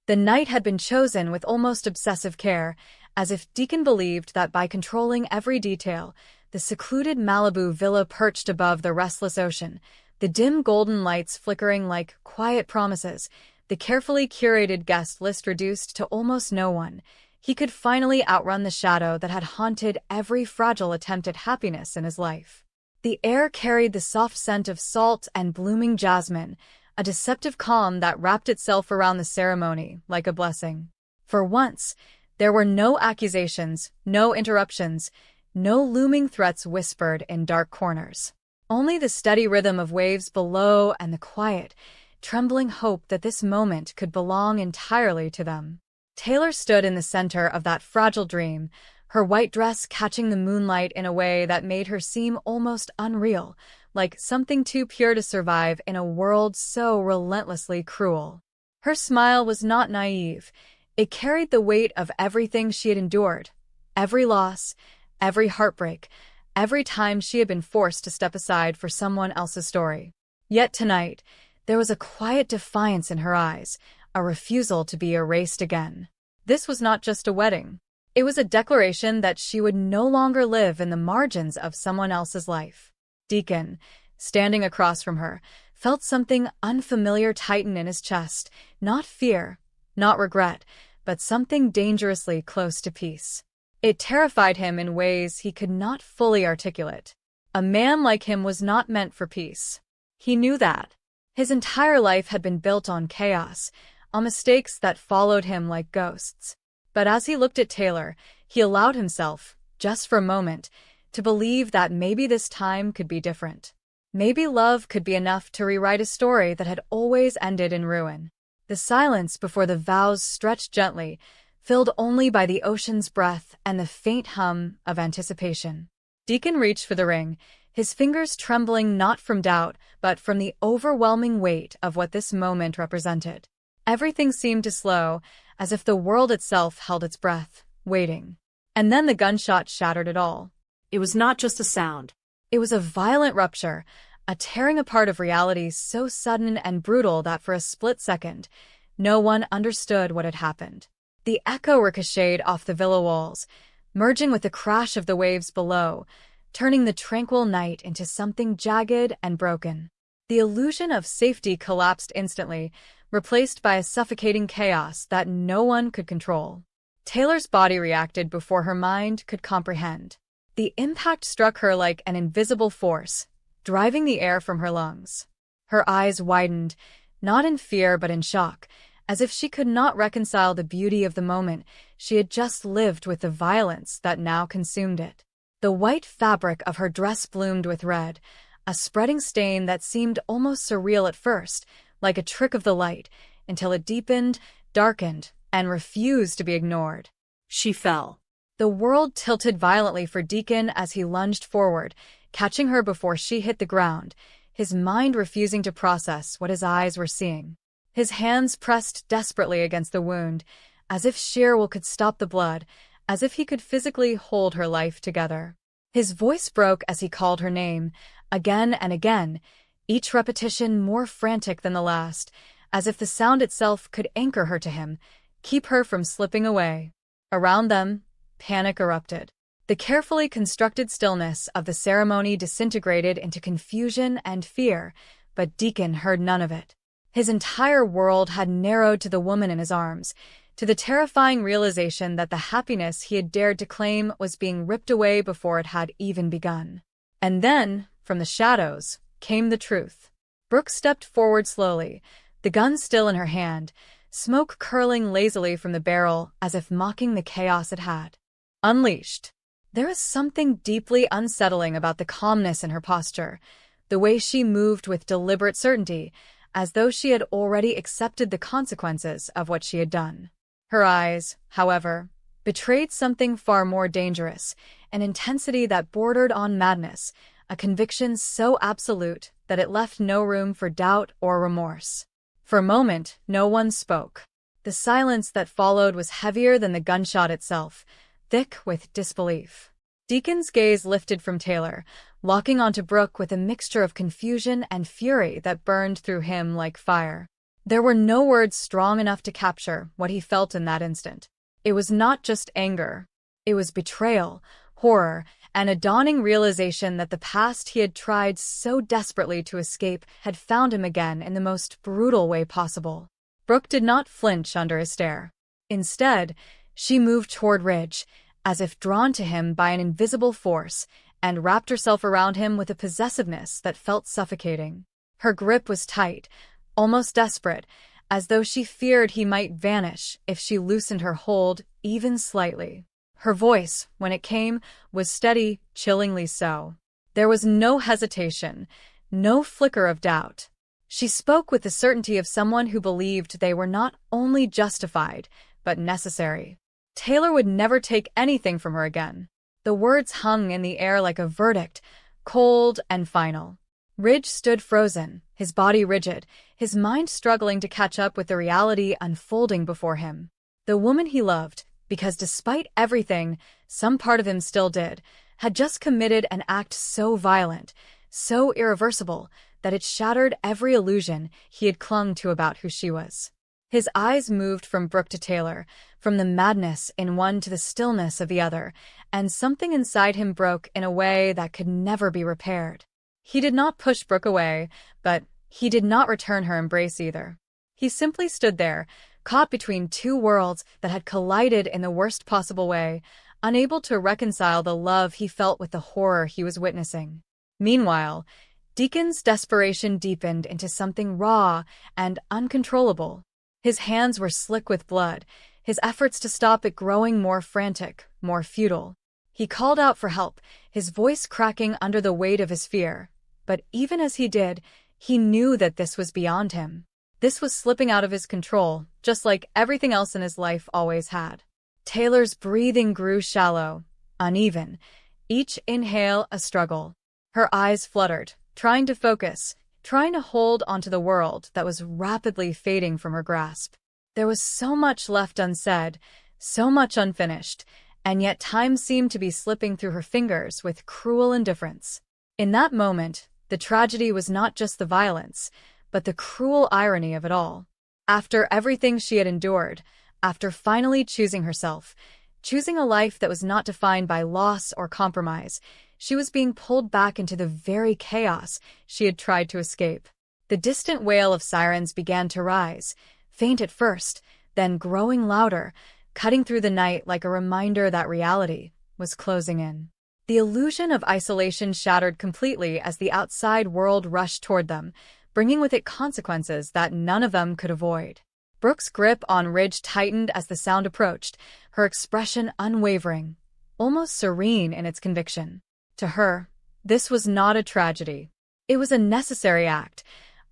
The night had been chosen with almost obsessive care, as if Deacon believed that by controlling every detail, the secluded Malibu villa perched above the restless ocean, the dim golden lights flickering like quiet promises, the carefully curated guest list reduced to almost no one, he could finally outrun the shadow that had haunted every fragile attempt at happiness in his life. The air carried the soft scent of salt and blooming jasmine, a deceptive calm that wrapped itself around the ceremony like a blessing. For once, there were no accusations, no interruptions, no looming threats whispered in dark corners. Only the steady rhythm of waves below and the quiet, trembling hope that this moment could belong entirely to them. Taylor stood in the center of that fragile dream, her white dress catching the moonlight in a way that made her seem almost unreal, like something too pure to survive in a world so relentlessly cruel. Her smile was not naive. It carried the weight of everything she had endured, every loss, every heartbreak, every time she had been forced to step aside for someone else's story. Yet tonight, there was a quiet defiance in her eyes, a refusal to be erased again. This was not just a wedding. It was a declaration that she would no longer live in the margins of someone else's life. Deacon, standing across from her, felt something unfamiliar tighten in his chest, not fear, not regret, but something dangerously close to peace. It terrified him in ways he could not fully articulate. A man like him was not meant for peace. He knew that. His entire life had been built on chaos, on mistakes that followed him like ghosts. But as he looked at Taylor, he allowed himself, just for a moment, to believe that maybe this time could be different. Maybe love could be enough to rewrite a story that had always ended in ruin. The silence before the vows stretched gently, filled only by the ocean's breath and the faint hum of anticipation. Deacon reached for the ring, his fingers trembling not from doubt, but from the overwhelming weight of what this moment represented. Everything seemed to slow, as if the world itself held its breath, waiting. And then the gunshot shattered it all. It was not just a sound. It was a violent rupture, a tearing apart of reality so sudden and brutal that for a split second, no one understood what had happened. The echo ricocheted off the villa walls, merging with the crash of the waves below, turning the tranquil night into something jagged and broken. The illusion of safety collapsed instantly, replaced by a suffocating chaos that no one could control. Taylor's body reacted before her mind could comprehend. The impact struck her like an invisible force, driving the air from her lungs. Her eyes widened, not in fear but in shock, as if she could not reconcile the beauty of the moment she had just lived with the violence that now consumed it. The white fabric of her dress bloomed with red, a spreading stain that seemed almost surreal at first, like a trick of the light, until it deepened, darkened, and refused to be ignored. She fell. The world tilted violently for Deacon as he lunged forward, catching her before she hit the ground, his mind refusing to process what his eyes were seeing. His hands pressed desperately against the wound, as if sheer will could stop the blood, as if he could physically hold her life together. His voice broke as he called her name, again and again, each repetition more frantic than the last, as if the sound itself could anchor her to him, keep her from slipping away. Around them, panic erupted. The carefully constructed stillness of the ceremony disintegrated into confusion and fear, but Deacon heard none of it. His entire world had narrowed to the woman in his arms, to the terrifying realization that the happiness he had dared to claim was being ripped away before it had even begun. And then, from the shadows, came the truth. Brooke stepped forward slowly, the gun still in her hand, smoke curling lazily from the barrel as if mocking the chaos it had unleashed. There was something deeply unsettling about the calmness in her posture, the way she moved with deliberate certainty, as though she had already accepted the consequences of what she had done. Her eyes, however, betrayed something far more dangerous, an intensity that bordered on madness, a conviction so absolute that it left no room for doubt or remorse. For a moment, no one spoke. The silence that followed was heavier than the gunshot itself, thick with disbelief. Deacon's gaze lifted from Taylor, locking onto Brooke with a mixture of confusion and fury that burned through him like fire. There were no words strong enough to capture what he felt in that instant. It was not just anger. It was betrayal, horror, and a dawning realization that the past he had tried so desperately to escape had found him again in the most brutal way possible. Brooke did not flinch under his stare. Instead, she moved toward Ridge, as if drawn to him by an invisible force, and wrapped herself around him with a possessiveness that felt suffocating. Her grip was tight, almost desperate, as though she feared he might vanish if she loosened her hold even slightly. Her voice, when it came, was steady, chillingly so. There was no hesitation, no flicker of doubt. She spoke with the certainty of someone who believed they were not only justified, but necessary. Taylor would never take anything from her again. The words hung in the air like a verdict, cold and final. Ridge stood frozen, his body rigid, his mind struggling to catch up with the reality unfolding before him. The woman he loved, because despite everything, some part of him still did, had just committed an act so violent, so irreversible, that it shattered every illusion he had clung to about who she was. His eyes moved from Brooke to Taylor, from the madness in one to the stillness of the other, and something inside him broke in a way that could never be repaired. He did not push Brooke away, but he did not return her embrace either. He simply stood there, caught between two worlds that had collided in the worst possible way, unable to reconcile the love he felt with the horror he was witnessing. Meanwhile, Deacon's desperation deepened into something raw and uncontrollable. His hands were slick with blood, his efforts to stop it growing more frantic, more futile. He called out for help, his voice cracking under the weight of his fear. But even as he did, he knew that this was beyond him. This was slipping out of his control, just like everything else in his life always had. Taylor's breathing grew shallow, uneven, each inhale a struggle. Her eyes fluttered, trying to focus, trying to hold onto the world that was rapidly fading from her grasp. There was so much left unsaid, so much unfinished, and yet time seemed to be slipping through her fingers with cruel indifference. In that moment, the tragedy was not just the violence, but the cruel irony of it all. After everything she had endured, after finally choosing herself, choosing a life that was not defined by loss or compromise, she was being pulled back into the very chaos she had tried to escape. The distant wail of sirens began to rise, faint at first, then growing louder, cutting through the night like a reminder that reality was closing in. The illusion of isolation shattered completely as the outside world rushed toward them, bringing with it consequences that none of them could avoid. Brooke's grip on Ridge tightened as the sound approached, her expression unwavering, almost serene in its conviction. To her, this was not a tragedy. It was a necessary act,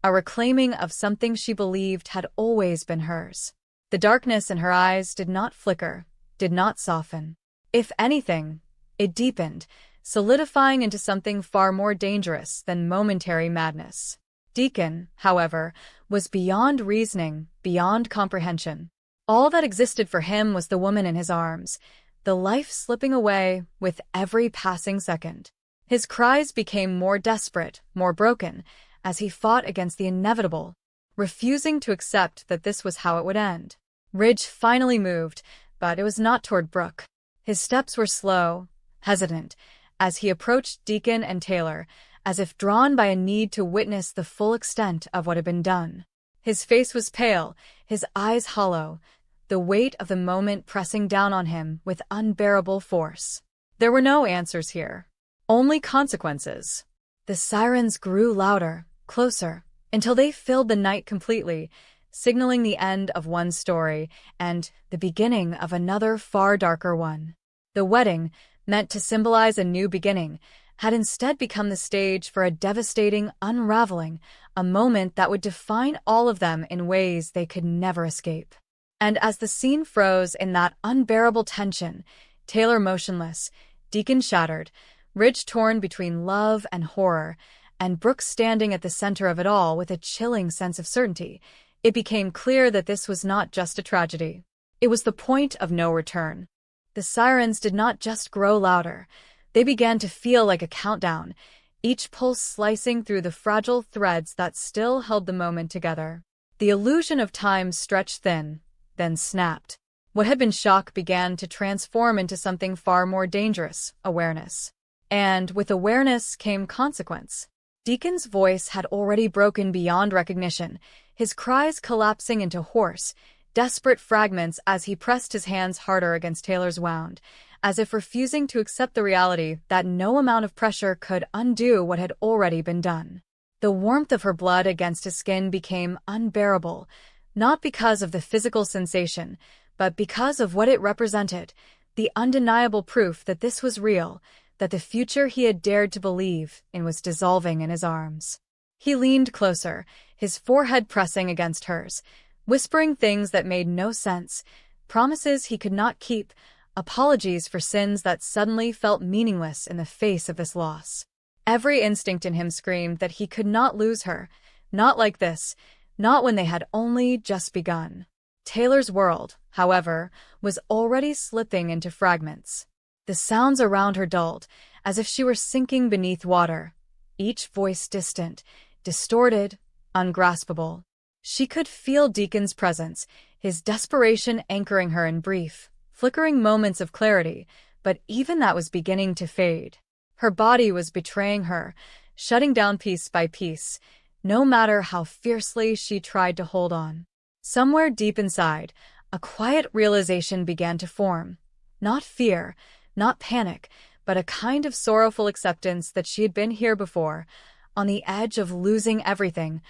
a reclaiming of something she believed had always been hers. The darkness in her eyes did not flicker, did not soften. If anything, it deepened, solidifying into something far more dangerous than momentary madness. Deacon, however, was beyond reasoning, beyond comprehension. All that existed for him was the woman in his arms, the life slipping away with every passing second. His cries became more desperate, more broken, as he fought against the inevitable, refusing to accept that this was how it would end. Ridge finally moved, but it was not toward Brooke. His steps were slow, hesitant, as he approached Deacon and Taylor, as if drawn by a need to witness the full extent of what had been done. His face was pale, his eyes hollow, the weight of the moment pressing down on him with unbearable force. There were no answers here, only consequences. The sirens grew louder, closer, until they filled the night completely, signaling the end of one story and the beginning of another far darker one. The wedding, meant to symbolize a new beginning, had instead become the stage for a devastating unraveling, a moment that would define all of them in ways they could never escape. And as the scene froze in that unbearable tension, Taylor motionless, Deacon shattered, Ridge torn between love and horror, and Brooke standing at the center of it all with a chilling sense of certainty, it became clear that this was not just a tragedy. It was the point of no return. The sirens did not just grow louder. They began to feel like a countdown, each pulse slicing through the fragile threads that still held the moment together. The illusion of time stretched thin, then snapped. What had been shock began to transform into something far more dangerous, awareness. And with awareness came consequence. Deacon's voice had already broken beyond recognition, his cries collapsing into hoarse, desperate fragments as he pressed his hands harder against Taylor's wound, as if refusing to accept the reality that no amount of pressure could undo what had already been done. The warmth of her blood against his skin became unbearable, not because of the physical sensation, but because of what it represented, the undeniable proof that this was real, that the future he had dared to believe in was dissolving in his arms. He leaned closer, his forehead pressing against hers, whispering things that made no sense, promises he could not keep, apologies for sins that suddenly felt meaningless in the face of this loss. Every instinct in him screamed that he could not lose her, not like this, not when they had only just begun. Taylor's world, however, was already slipping into fragments. The sounds around her dulled, as if she were sinking beneath water, each voice distant, distorted, ungraspable. She could feel Deacon's presence, his desperation anchoring her in brief, flickering moments of clarity, but even that was beginning to fade. Her body was betraying her, shutting down piece by piece, no matter how fiercely she tried to hold on. Somewhere deep inside, a quiet realization began to form. Not fear, not panic, but a kind of sorrowful acceptance that she had been here before, on the edge of losing everything,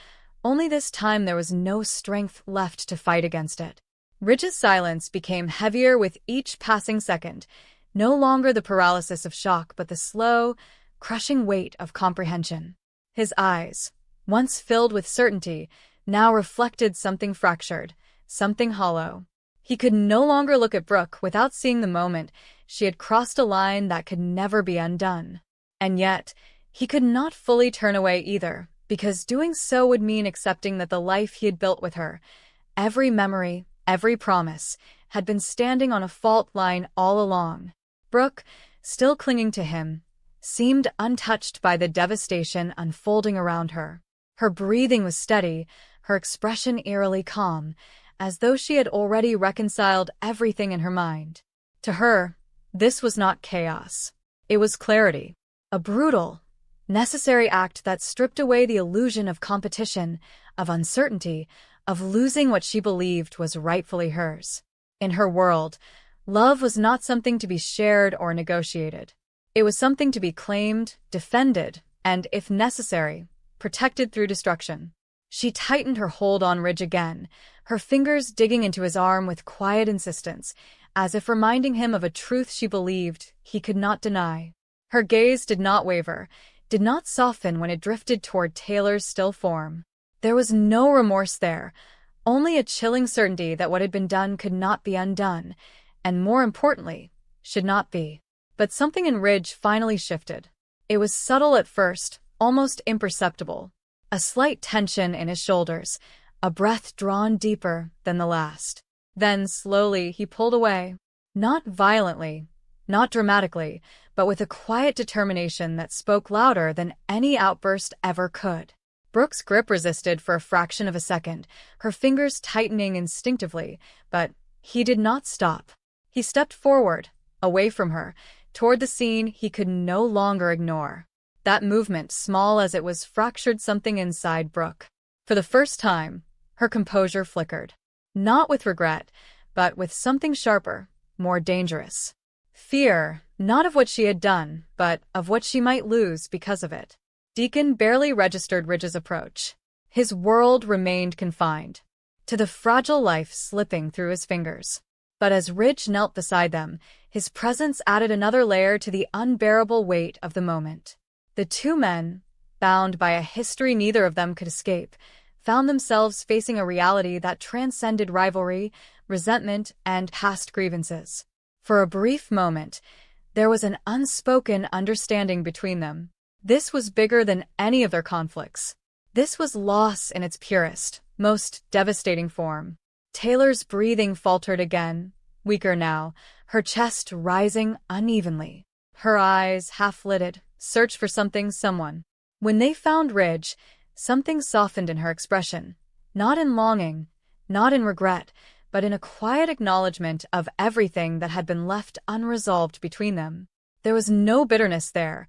only this time there was no strength left to fight against it. Ridge's silence became heavier with each passing second, no longer the paralysis of shock but the slow, crushing weight of comprehension. His eyes, once filled with certainty, now reflected something fractured, something hollow. He could no longer look at Brooke without seeing the moment she had crossed a line that could never be undone. And yet, he could not fully turn away either, because doing so would mean accepting that the life he had built with her, every memory, every promise, had been standing on a fault line all along. Brooke, still clinging to him, seemed untouched by the devastation unfolding around her. Her breathing was steady, her expression eerily calm, as though she had already reconciled everything in her mind. To her, this was not chaos. It was clarity, a brutal, necessary act that stripped away the illusion of competition, of uncertainty, of losing what she believed was rightfully hers. In her world, love was not something to be shared or negotiated. It was something to be claimed, defended, and, if necessary, protected through destruction. She tightened her hold on Ridge again, her fingers digging into his arm with quiet insistence, as if reminding him of a truth she believed he could not deny. Her gaze did not waver, did not soften when it drifted toward Taylor's still form. There was no remorse there, only a chilling certainty that what had been done could not be undone, and more importantly, should not be. But something in Ridge finally shifted. It was subtle at first, almost imperceptible. A slight tension in his shoulders, a breath drawn deeper than the last. Then, slowly, he pulled away. Not violently, not dramatically, but with a quiet determination that spoke louder than any outburst ever could. Brooke's grip resisted for a fraction of a second, her fingers tightening instinctively, but he did not stop. He stepped forward, away from her, toward the scene he could no longer ignore. That movement, small as it was, fractured something inside Brooke. For the first time, her composure flickered. Not with regret, but with something sharper, more dangerous. Fear, not of what she had done, but of what she might lose because of it. Deacon barely registered Ridge's approach. His world remained confined to the fragile life slipping through his fingers. But as Ridge knelt beside them, his presence added another layer to the unbearable weight of the moment. The two men, bound by a history neither of them could escape, found themselves facing a reality that transcended rivalry, resentment, and past grievances. For a brief moment, there was an unspoken understanding between them. This was bigger than any of their conflicts. This was loss in its purest, most devastating form. Taylor's breathing faltered again, weaker now, her chest rising unevenly. Her eyes, half-lidded, searched for something, someone. When they found Ridge, something softened in her expression. Not in longing, not in regret, but in a quiet acknowledgement of everything that had been left unresolved between them. There was no bitterness there,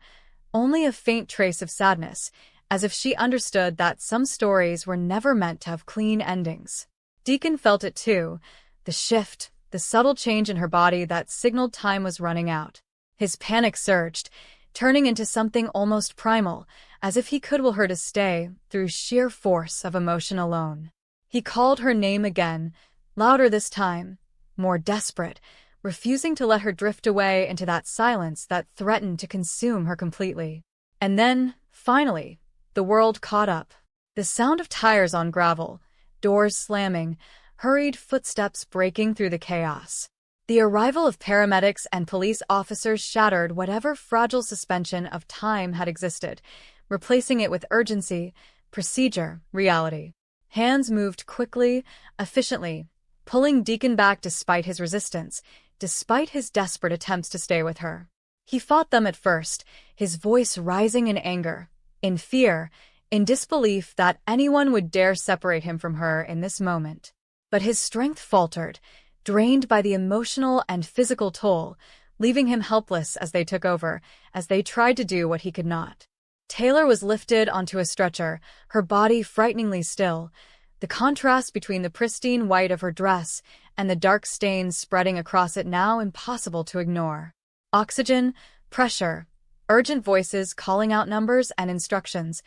only a faint trace of sadness, as if she understood that some stories were never meant to have clean endings. Deacon felt it too, the shift, the subtle change in her body that signaled time was running out. His panic surged, turning into something almost primal, as if he could will her to stay through sheer force of emotion alone. He called her name again, louder this time, more desperate, refusing to let her drift away into that silence that threatened to consume her completely. And then, finally, the world caught up. The sound of tires on gravel, doors slamming, hurried footsteps breaking through the chaos. The arrival of paramedics and police officers shattered whatever fragile suspension of time had existed, replacing it with urgency, procedure, reality. Hands moved quickly, efficiently, pulling Deacon back despite his resistance, despite his desperate attempts to stay with her. He fought them at first, his voice rising in anger, in fear, in disbelief that anyone would dare separate him from her in this moment. But his strength faltered, drained by the emotional and physical toll, leaving him helpless as they took over, as they tried to do what he could not. Taylor was lifted onto a stretcher, her body frighteningly still, the contrast between the pristine white of her dress and the dark stains spreading across it now impossible to ignore. Oxygen, pressure, urgent voices calling out numbers and instructions,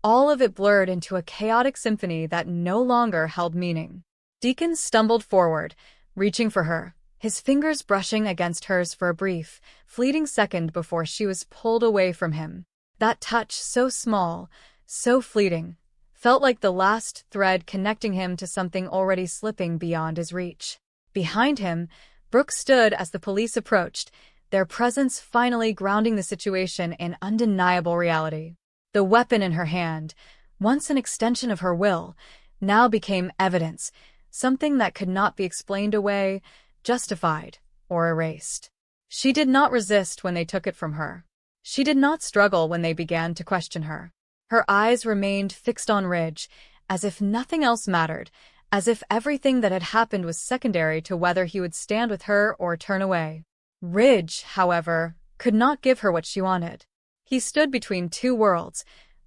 all of it blurred into a chaotic symphony that no longer held meaning. Deacon stumbled forward, reaching for her, his fingers brushing against hers for a brief, fleeting second before she was pulled away from him. That touch, so small, so fleeting, felt like the last thread connecting him to something already slipping beyond his reach. Behind him, Brooke stood as the police approached, their presence finally grounding the situation in undeniable reality. The weapon in her hand, once an extension of her will, now became evidence, something that could not be explained away, justified, or erased. She did not resist when they took it from her. She did not struggle when they began to question her. Her eyes remained fixed on Ridge, as if nothing else mattered, as if everything that had happened was secondary to whether he would stand with her or turn away. Ridge, however, could not give her what she wanted. He stood between two worlds,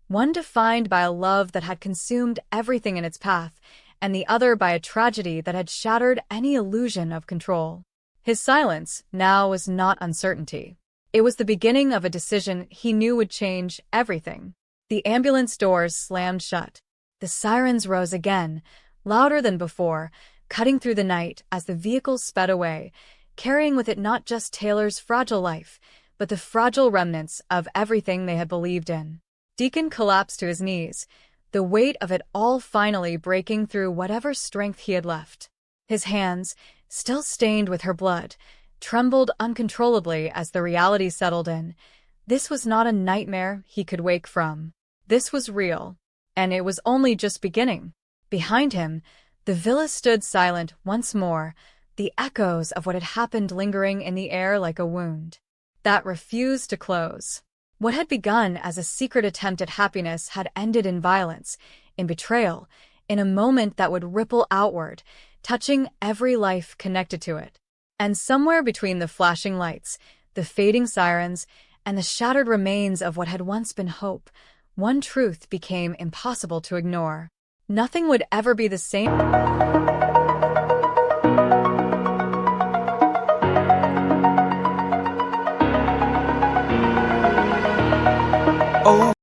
one defined by a love that had consumed everything in its path, and the other by a tragedy that had shattered any illusion of control. His silence now was not uncertainty. It was the beginning of a decision he knew would change everything. The ambulance doors slammed shut. The sirens rose again, louder than before, cutting through the night as the vehicle sped away, carrying with it not just Taylor's fragile life, but the fragile remnants of everything they had believed in. Deacon collapsed to his knees, the weight of it all finally breaking through whatever strength he had left. His hands, still stained with her blood, trembled uncontrollably as the reality settled in. This was not a nightmare he could wake from. This was real, and it was only just beginning. Behind him, the villa stood silent once more, the echoes of what had happened lingering in the air like a wound that refused to close. What had begun as a secret attempt at happiness had ended in violence, in betrayal, in a moment that would ripple outward, touching every life connected to it. And somewhere between the flashing lights, the fading sirens, and the shattered remains of what had once been hope, one truth became impossible to ignore. Nothing would ever be the same. Oh.